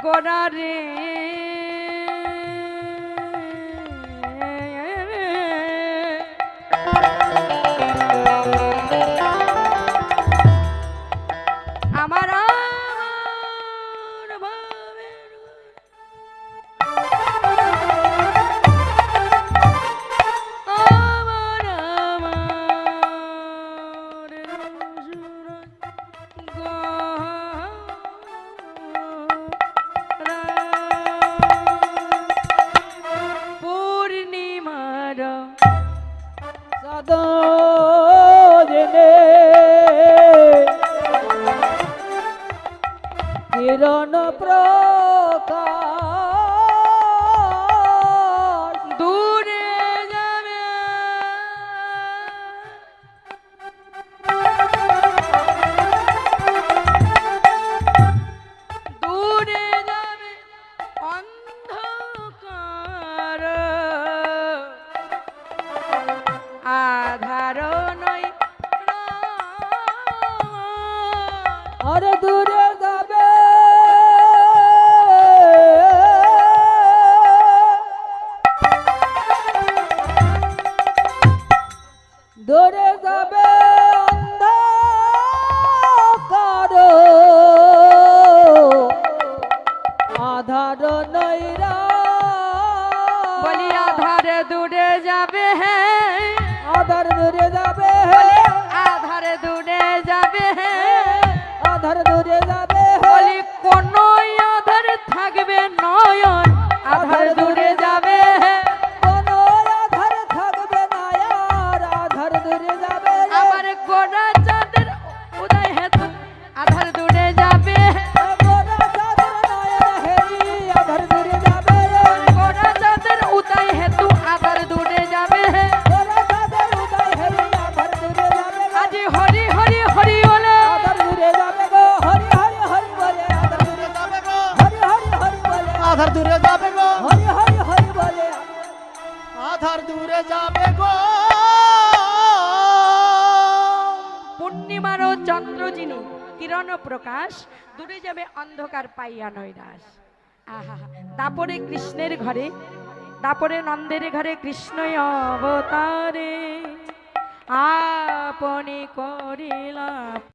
গোড়া রে আমার কিরণ প্রকাশ দূরে যাবে দূরে যাবে অন্ধকার আধার নয় আর দূরে যাবে দূরে যাবে অন্ধকার আধার নৈরা বলি আধার দূরে যাবে আধার দূরে যাবে আধার দূরে যাবে আধার দূরে যাবে বলি কোন আধার থাকবে নয়ন আধার দূরে যাবে কোন আধার থাকবে না আর আধার দূরে যাবে আবার গোড়া চাঁদের উদয় হেতু আধার দূরে যাবে গোরা চাঁদের নয়ন হেরি আধার দূরে যাবে গোড়া চাঁদের উদয় হেতু আধার দূরে যাবে গোরা চাঁদের উদয় হেরি আধার দূরে যাবে আজ হরি হরি হরি বলে আধার দূরে যাবে গো হরি হরি হরি বলে আধার দূরে যাবে গো হরি হরি হরি বলে আধার দূরে যাবে গো হরি হরি হরি বলে আধার দূরে যাবে গো পূর্ণিমার ও চন্দ্র যিনি কিরণ প্রকাশ দূরে যাবে অন্ধকার পাইয়া নৈরাশ আহা তারপরে কৃষ্ণের ঘরে তারপরে নন্দের ঘরে কৃষ্ণ অবতারে আপনি করিলা